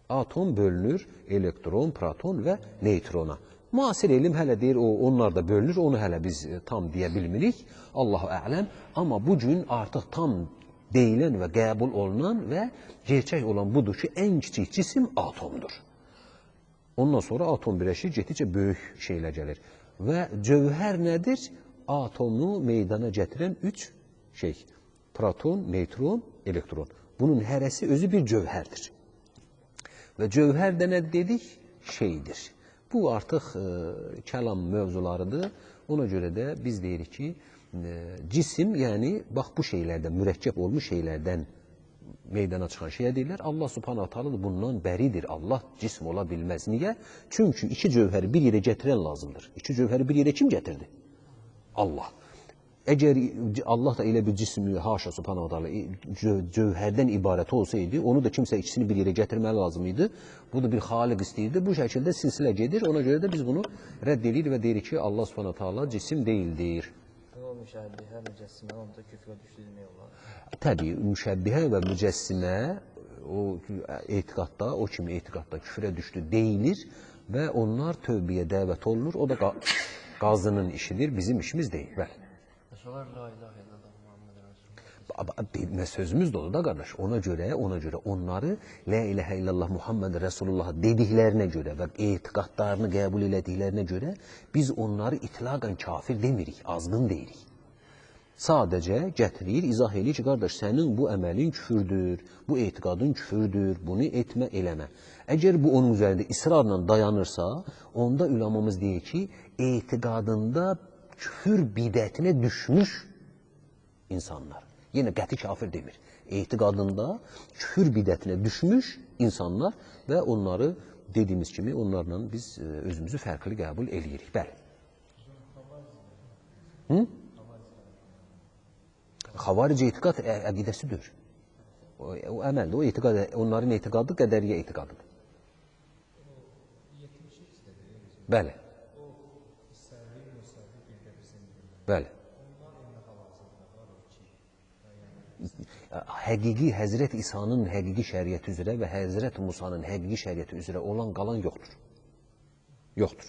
Atom bölünür elektron, proton və neytrona. Müasir elm hələ deyir, onlar da bölünür, onu hələ biz tam deyə bilmirik. Allahu ələm. Amma bugün artıq tam deyilən və qəbul olunan və gerçək olan budur ki, ən kiçik cisim atomdur. Ondan sonra atom birləşir, getdikcə böyük şeylər gəlir. Və cövhər nədir? Atomu meydana gətirən 3 şey. Proton, neytron, elektron. Bunun hərəsi özü bir cövhərdir. Və cövhər də nə dedik? Şeydir. Bu artıq kəlam mövzularıdır. Ona görə də biz deyirik ki, cisim, yəni, bax bu şeylərdən, mürəkkəb olmuş şeylərdən meydana çıxan şeyə deyirlər. Allah Subhanahu Taala da bundan bəridir. Allah cism ola bilməz. Niyə? Çünki iki cövhəri bir yerə gətirən lazımdır. İki cövhəri bir yerə kim gətirdi? Allah. Əgər Allah da elə bir cismi, haşa Subhanahu Taala cövhərdən ibarət olsaydı, onu da kimsə ikisini bir yerə gətirməli lazım idi. Bu da bir xaliq istəyirdi. Bu şəkildə silsilə gedir. Ona görə də biz bunu rədd edirik və deyirik ki, Allah Subhanahu Taala cisim deyildir. Müşəbbihə, mücəssimə, onda küfrə düşdü demək olar. Təbii, müşəbbihə və mücəssimə o etiqadda, o kimi etiqadda küfrə düşdü deyilir və onlar tövbəyə dəvət olunur. O da qazının işidir, bizim işimiz deyil. Bəli. Əsələr la ilahe illallah Muhammed Rasulullah. Sözümüz də odur da qardaş. Ona görə onları la ilahe illallah Muhammed Rasulullah dediklərinə görə və etiqadlarını qəbul elədiklərinə görə biz onları itlaqən kafir demirik, azğın deyirik. Sadəcə gətirir, izah eləyir ki, qardaş, sənin bu əməlin küfürdür, bu etiqadın küfürdür, bunu etmə, eləmə. Əgər bu onun üzərində israrla dayanırsa, onda üləmamız deyir ki, etiqadında küfür bidətinə düşmüş insanlar. Yenə qəti kafir demir. Etiqadında küfür bidətinə düşmüş insanlar və onları dediyimiz kimi onlarla biz özümüzü fərqli qəbul eləyirik. Bəli. Xavaric etiqad əqidəsidir. O əməldir, o etiqad, onların etiqadı qədəriyyə etiqadıdır. Bəli. Bəli. Həqiqi Həzrət İsa'nın həqiqi şəriəti üzrə və Həzrət Musa'nın həqiqi şəriəti üzrə olan qalan yoxdur. Yoxdur.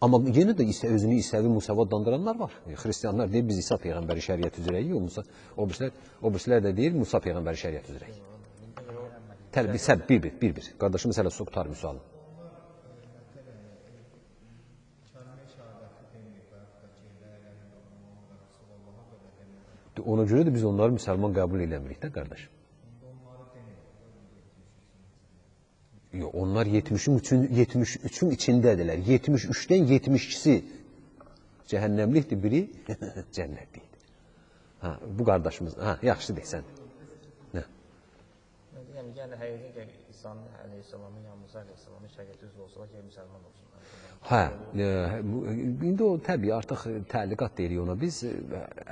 Amma yenə də özünü İsa'vi Musa'va adlandıranlar var. Xristiyanlar deyir, biz İsa Peyğəmbəri şəriəti üzrəyik, o birisilər də deyir, Musa Peyğəmbəri şəriəti üzrəyik. Bir. Qardaşımız hələ su qutar müsualım. Ona görə də biz onları müsəlman qəbul eləmirik də, qardaş. Yox, onlar 73-ün içindədirlər. 73-dən 72-si cəhənnəmlikdir, biri cənnətlikdir. Bu qardaşımız, yaxşı deyil sən. Yəni, həqiqi İsa'nın əleyhissalamın, ya Musa əleyhissalamın şəriəti üzrə olsalar ki, müsəlman olsunlar. İndi o təbii artıq təliqat deyirik ona. Biz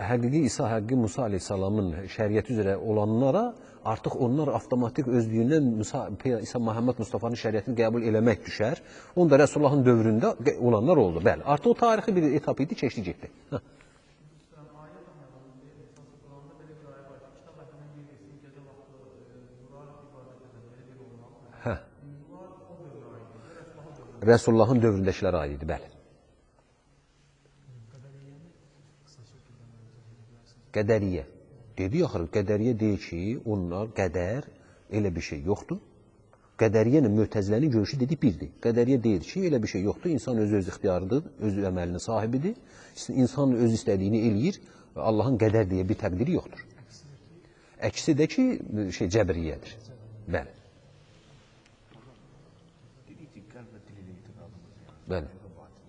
həqiqi İsa, həqiqi Musa əleyhissalamın şəriəti üzrə olanlara artıq onlar avtomatik özlüyündən İsa Məhəmməd Mustafa'nın şəriətini qəbul eləmək düşər. Onda Rəsullahın dövründə olanlar oldu. Bəli, artıq o tarixi bir etap idi, keçdi, getdi. Rəsullahın dövründəkilərə aid idi, bəli. Qədəriyyə. Dedi axırı, qədəriyyə deyir ki, onlar qədər, elə bir şey yoxdur. Qədəriyyə ilə Mötəzilənin görüşü dedi birdir. Qədəriyyə deyir ki, elə bir şey yoxdur, insan öz ixtiyarıdır, öz əməlinin sahibidir. İnsan öz istədiyini eləyir, Allahın qədər deyə bir təqdiri yoxdur. Əksi də ki, cəbriyyədir. Bəli. Bəli,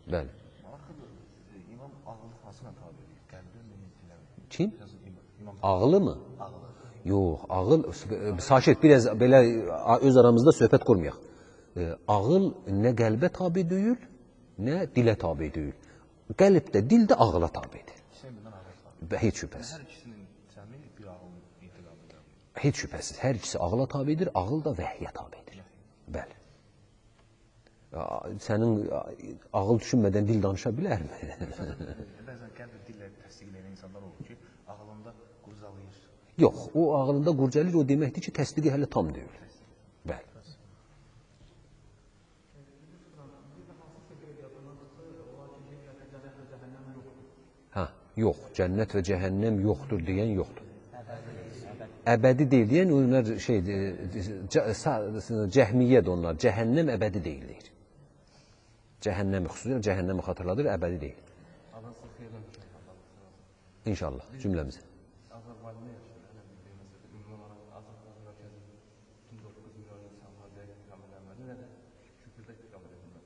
bəli. İmam ağıl hansına tabi edir? Kim? Ağılı mı? Yox, ağıl, sakit, biraz belə öz aramızda söhbət qurmayaq. Ağıl nə qəlbə tabi deyil, nə dilə tabi deyil. Qəlb də, dil də ağıla tabidir. Heç şübhəsiz. Hər ikisinin cəmi bir ağıl etiqadıdır. Heç şübhəsiz, hər ikisi ağıla tabidir, ağıl da vəhyə tabidir. Bəli. Sənin ağıl düşünmədən dil danışa bilərmi? Bəzən qəlb dillə təsdiqləyən insanlar olur ki, ağlında qurcalayır. Yox, o ağlında qurcalayır, o deməkdir ki, təsdiqi hələ tam deyil. Bəli. Yox, cənnət və cəhənnəm yoxdur deyən yoxdur. Əbədi deyil deyən, onlar cəhmiyyədir onlar, cəhənnəm əbədi deyildir. Cəhənnəmi xüsusilə, cəhənnəmi xatırladır, əbədi deyil. İnşallah, cümləmizə. Azərbaycanda yaşayır, ümumi olaraq Azərbaycan ölkəsində bütün 9 milyon insanlar dəqiq iqam edənməli və də küfürdə iqam edənməli.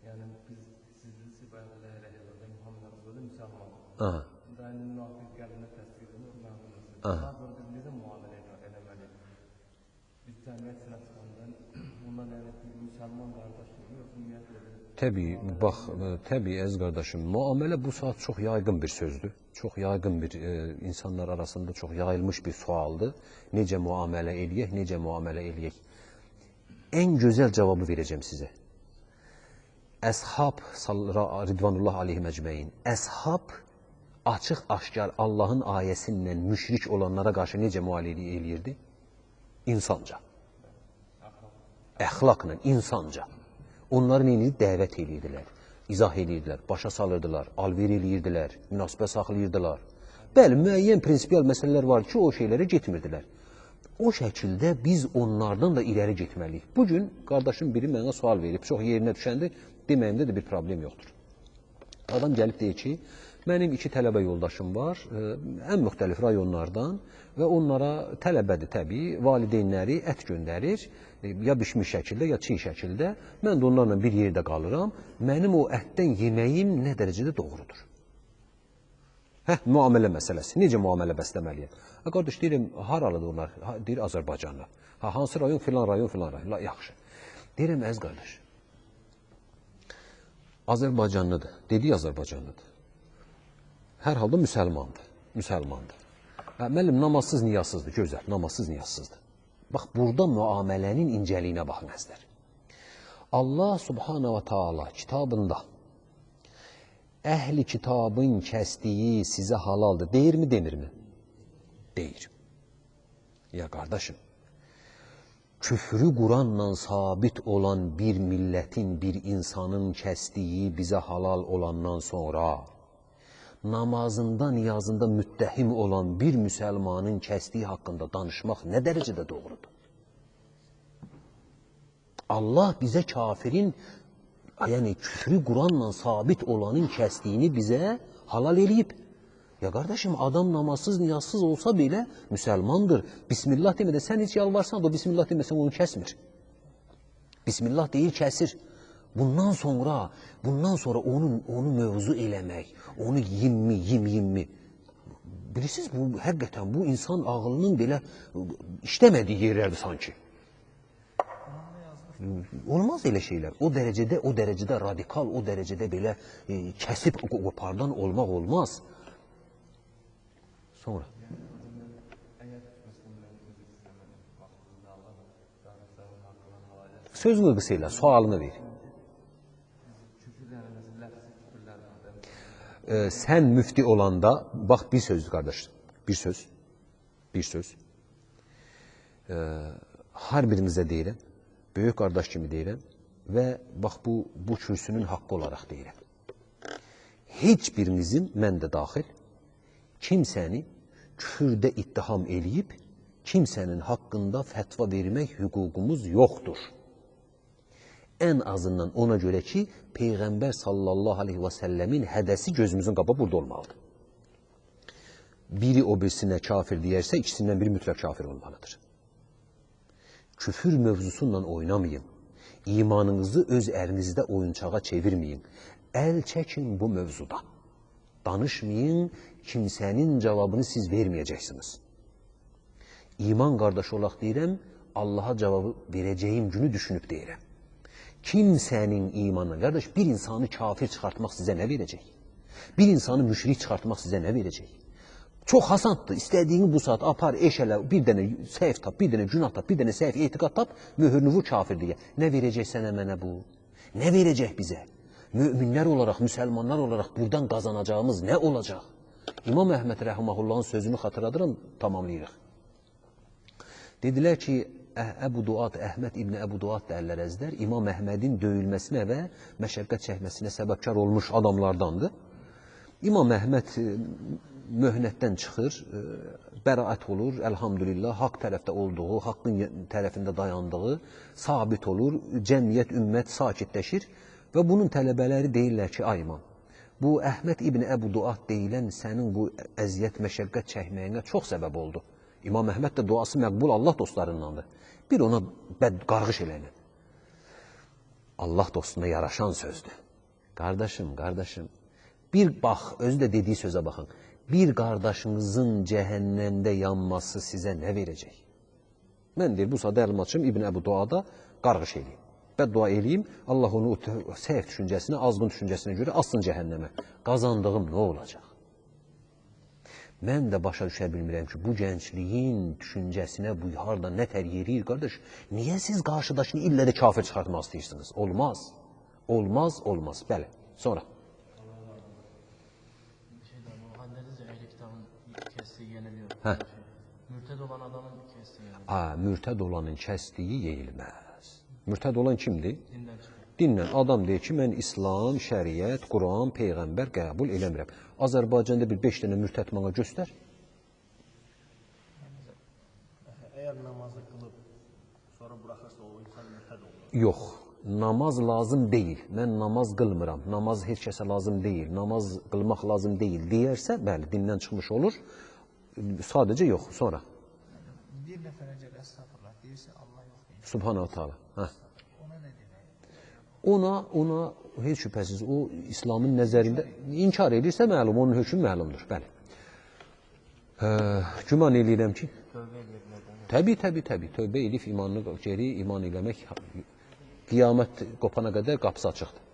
Yəni, biz sizi bəzi rəhiylərdə Muhammed Rəsulü müsəlmandır. Daimi münafiq qəlbinə təsdiq edilir, məğlubiyyət. Bundan sonra biz necə müamilə eləməliyik? Biz cəmiyyət sinə çıxanda bundan yəni müsəlman qardaşlığı yox, ümumiyyətlə. Təbii, bax, təbii əziz qardaşım, müamilə bu saat çox yayğın bir sözdür. Çox yayğın bir, insanlar arasında çox yayılmış bir sualdır. Necə müamilə eləyək, necə müamilə eləyək? Ən gözəl cavabı verəcəm sizə. Əshab, Ridvanullah aleyhi məcməyin, əshab açıq-aşkar Allahın ayəsindən müşrik olanlara qarşı necə müamilə eləyirdi? İnsanca. Əxlaqla, insanca. Onları neyini dəvət eləyirdilər, izah eləyirdilər, başa salırdılar, alver eləyirdilər, münasibət saxlayırdılar. Bəli, müəyyən prinsipial məsələlər var ki, o şeylərə getmirdilər. O şəkildə biz onlardan da irəli getməliyik. Bugün qardaşım biri mənə sual verib, çox yerinə düşəndə deməyimdə də bir problem yoxdur. Adam gəlib deyir ki, mənim 2 tələbə yoldaşım var, ən müxtəlif rayonlardan və onlara tələbədir təbii, valideynləri ət göndərir, ya bişmiş şəkildə, ya çiğ şəkildə. Mən də onlarla bir yerdə qalıram, mənim o ətdən yeməyim nə dərəcədə doğrudur? Müamilə məsələsi. Necə müamilə bəsləməliyəm? Qardaş, deyirəm, haralıdır onlar? Deyir, Azərbaycanlı. Hansı rayon? Filan rayon, filan rayon. Yaxşı. Deyirəm, əziz qardaş, Azərbaycanlıdır. Dediyi Azərbaycanlıdır. Hər halda müsəlmandır. Müsəlmandır. Müəllim, namazsız, niyazsızdır. Gözəl, namazsız, niyazsızdır. Bax, burada müamilənin incəliyinə baxın, əzizlər. Allah subhanahu wa ta'ala kitabında əhli kitabın kəsdiyi sizə halaldır. Deyirmi, demirmi? Deyir. Ya qardaşım, küfrü Quranla sabit olan bir millətin, bir insanın kəsdiyi bizə halal olandan sonra namazında, niyazında müttəhim olan bir müsəlmanın kəsdiyi haqqında danışmaq nə dərəcədə doğrudur? Allah bizə kafirin, yəni küfrü Quranla sabit olanın kəsdiyini bizə halal eləyib. Ya qardaşım, adam namazsız, niyazsız olsa belə müsəlmandır. Bismillah demədən sən heç yalvarsan da o bismillah deməsən onu kəsmir. Bismillah deyir, kəsir. Bundan sonra onu mövzu eləmək, onu yimmi. Bilirsiniz, həqiqətən bu insan ağlının belə işləmədiyi yerlərdir sanki. Olmaz elə şeylər. O dərəcədə radikal, o dərəcədə belə kəsib qopardan olmaq olmaz. Sonra. Sözünü qısa elə, sualını ver. Sən müfti olanda, bax bir sözdür qardaş, bir söz. Hər birimizə deyirəm, böyük qardaş kimi deyirəm və bax bu kürsünün haqqı olaraq deyirəm. Heç birimizin, mən də daxil, kimsəni küfürdə ittiham eləyib, kimsənin haqqında fətva vermək hüququmuz yoxdur. Ən azından ona görə ki, Peyğəmbər sallallahu aleyhi və səlləmin hədəsi gözümüzün qabı burada olmalıdır. Biri o birisinə kafir deyərsə, ikisindən biri mütləq kafir olmalıdır. Küfür mövzusunla oynamayın. İmanınızı öz əlinizdə oyuncağa çevirməyin. Əl çəkin bu mövzuda. Danışmayın, kimsənin cavabını siz verməyəcəksiniz. İman qardaşı olaq deyirəm, Allaha cavabı verəcəyim günü düşünüb deyirəm. Kimsənin imanına, qardaş, bir insanı kafir çıxartmaq sizə nə verəcək? Bir insanı müşrik çıxartmaq sizə nə verəcək? Çox hasanddır, istədiyini bu saat apar, eşələ, bir dənə səhv tap, bir dənə günah tap, bir dənə səhv etiqad tap, möhürünü vur kafir deyə. Nə verəcək sənə mənə bu? Nə verəcək bizə? Möminlər olaraq, müsəlmanlar olaraq buradan qazanacağımız nə olacaq? İmam Əhməd Rəhiməhullahın sözünü xatırladıram, tamamlayırıq. Dedilər ki, Əbu Duat, Əhməd İbni Əbu Duat dərlər əzlər, İmam Əhmədin döyülməsinə və məşəqqət çəkməsinə səbəbkar olmuş adamlardandır. İmam Əhməd möhnətdən çıxır, bəraət olur, əlhamdülillah, haqq tərəfdə olduğu, haqqın tərəfində dayandığı sabit olur, cəmiyyət, ümmət sakitləşir və bunun tələbələri deyirlər ki, ay imam, bu Əhməd İbni Əbu Duat deyilən sənin bu əziyyət, məşəqqət çəkməyinə çox səbəb oldu. İmam Əhməd də duası məqbul Allah dostlarındandır. Bir ona qarğış eləyən. Allah dostuna yaraşan sözdür. Qardaşım, bir bax, özü də dediyi sözə baxın. Bir qardaşınızın cəhənnəmdə yanması sizə nə verəcək? Mən deyir, bu saat əlim açım, İbn Əbu Duada qarğış eləyim. Bəddua eləyim, Allah onu səhv düşüncəsinə, azğın düşüncəsinə görə assın cəhənnəmə. Qazandığım nə olacaq? Mən də başa düşə bilmirəm ki, bu gəncliyin düşüncəsinə bu harada nə tər yeriyir, qardaş? Niyə siz qarşıdaşını illə də kafir çıxartmaq istəyirsiniz? Olmaz. Olmaz. Bəli. Sonra. Mühəndəzcə əhli kitabın kəsdiyi yeniliyor. Mürtəd olan adamın kəsdiyi yeniliyor. Mürtəd olanın kəsdiyi yeyilməz. Mürtəd olan kimdir? Dindən çıxır. Dinlə adam deyir ki, mən İslam, şəriət, Quran, Peyğəmbər qəbul eləmirəm. Azərbaycanda bir 5 dənə mürtəd mənə göstər. Əgər namazı qılıb, sonra buraxırsa o insan mürtəd olur. Yox, namaz lazım deyil. Mən namaz qılmıram. Namaz heç kəsə lazım deyil. Namaz qılmaq lazım deyil deyərsə, bəli, dindən çıxmış olur. Sadəcə yox, sonra. Bir nəfərəcə əstəğfurullah deyirsə, Allah yox deyir. Subhanahu ta'ala. Ona nə demək? Ona heç şübhəsiz o İslamın nəzərində inkar edirsə məlum, onun hökmü məlumdur. Bəli. Güman eləyirəm ki, Tövbə eləyə bilərdən. təbii, tövbə eləyib imanını geri iman eləmək qiyamət qopana qədər qapısı açıqdır.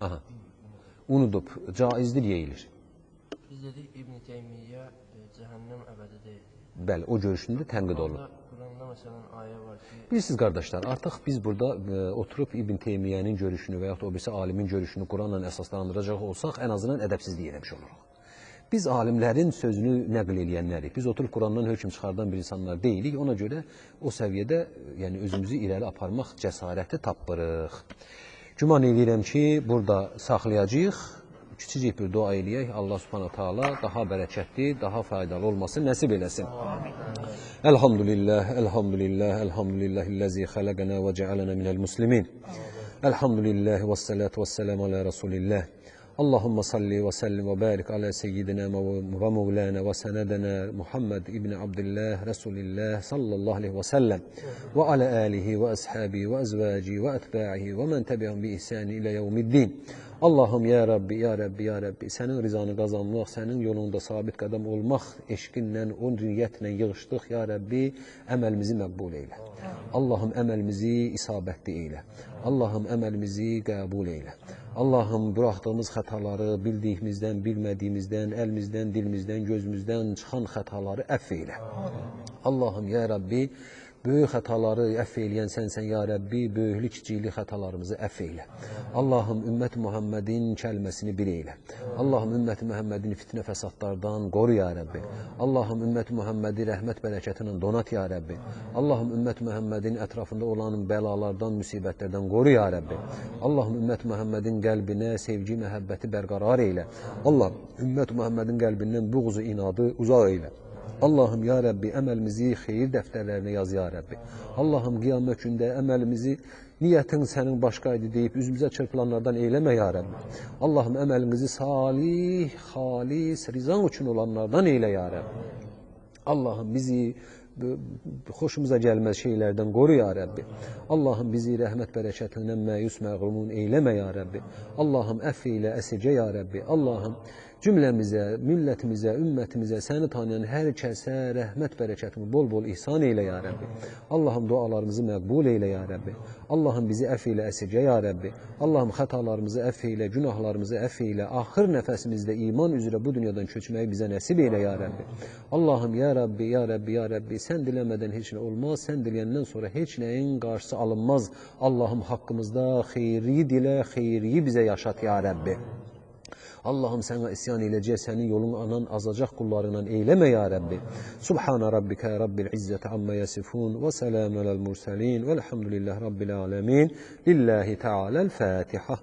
Aha. Unudub, caizdir yeyilir. Biz dedik İbn Teymiyyə cəhənnəm əbədi deyil. Bəli, o görüşündə tənqid olunur. Quranda məsələn ayə var ki, Bilirsiniz qardaşlar, artıq biz burada oturub İbn Teymiyyənin görüşünü və yaxud o birisi alimin görüşünü Quranla əsaslandıracaq olsaq, ən azından ədəbsizlik eləmiş oluruq. Biz alimlərin sözünü nəql eləyənlərik. Biz oturub Qurandan hökm çıxardan bir insanlar deyilik. Ona görə o səviyyədə yəni özümüzü irəli aparmaq cəsarəti tapırıq. Güman edirəm ki, burada saxlayacağıq. Kiçicik bir dua eləyək. Allah Subhanahu taala daha bərəkətli, daha faydalı olması nəsib eləsin. Elhamdülillah, elhamdülillahillazi xalaqana və cealana minel muslimin. Elhamdülillah və salatu və selamu ala Rasulillah. Allahumma salli və sellim və barik ala seyyidina və mevlana və senedena Muhammed ibn Abdullah Resulillah sallallahu aleyhi və sellem və ala alihi və ashabihi və azvaci və etba'ihi və men tebi'ahum bi ihsani ilə yevmiddin. Allahım ya Rabbi, ya Rabbi, ya Rabbi, sənin rizanı qazanmaq, sənin yolunda sabit qədəm olmaq eşqinlə, o niyyətlə yığışdıq, ya Rabbi, əməlimizi məqbul eylə. Allahım əməlimizi isabətli eylə. Allahım əməlimizi qəbul eylə. Allahım buraxdığımız xətaları bildiyimizdən, bilmədiyimizdən, əlimizdən, dilimizdən, gözümüzdən çıxan xətaları əfv eylə. Allahım ya Rabbi, böyük xətaları əfv eləyən sənsən ya Rəbbi, böyüklük kiçiklik xətalarımızı əfv eylə. Allahım ümmət Muhammedin kəlməsini bir eylə. Allahım ümmət Muhammedin fitnə fəsadlardan qoru ya Rəbbi. Allahım ümmət Muhammedi rəhmət bərəkətinlə donat ya Rəbbi. Allahım ümmət Muhammedin ətrafında olan bəlalardan, müsibətlərdən qoru ya Rəbbi. Allahım ümmət Muhammedin qəlbinə sevgi, məhəbbəti bərqərar eylə. Allahım ümmət Muhammedin qəlbindən buğzu, inadı uzaq eylə. Allahım ya Rəbbi, əməlimizi xeyir dəftərlərinə yaz ya Rəbbi. Allahım qiyamət gündə əməlimizi niyyətin sənin başqa idi deyib üzümüzə çırpılanlardan eyləmə ya Rəbbi. Allahım əməlimizi salih, xalis, rizan üçün olanlardan eylə ya Rəbbi. Allahım bizi xoşumuza gəlməz şeylərdən qoru ya Rəbbi. Allahım bizi rəhmət bərəkətindən məyus məğlumun eyləmə ya Rəbbi. Allahım əff eylə, əsircə ya Rəbbi. Allahım cümləmizə, millətimizə, ümmətimizə, səni tanıyan hər kəsə rəhmət bərəkətini bol-bol ihsan eylə ya Rəbbi. Allahım dualarımızı məqbul eylə ya Rəbbi. Allahım bizi əff eylə, əsircə ya Rəbbi. Allahım xətalarımızı əff eylə, günahlarımızı əff eylə. Axır nəfəsimizdə iman üzrə bu dünyadan köçməyi bizə nəsib eylə ya Rəbbi. Allahım ya Rəbbi, ya Rəbbi, ya Rəbbi, sən diləmədən heç nə olmaz, sən diləyəndən sonra heç nəyin qarşısı alınmaz. Allahım haqqımızda xeyri dilə, xeyri bizə yaşat ya Rəbbi. Allahım sənə isyan eləcək, sənin yolun anan azacaq qullarından eyləmə ya Rəbbi. Subhana rabbika rabbil izzati amma yasifun və salamun aləl mursalin və elhamdülillahi rabbil alemin. Lillahi teala'l-Fatiha.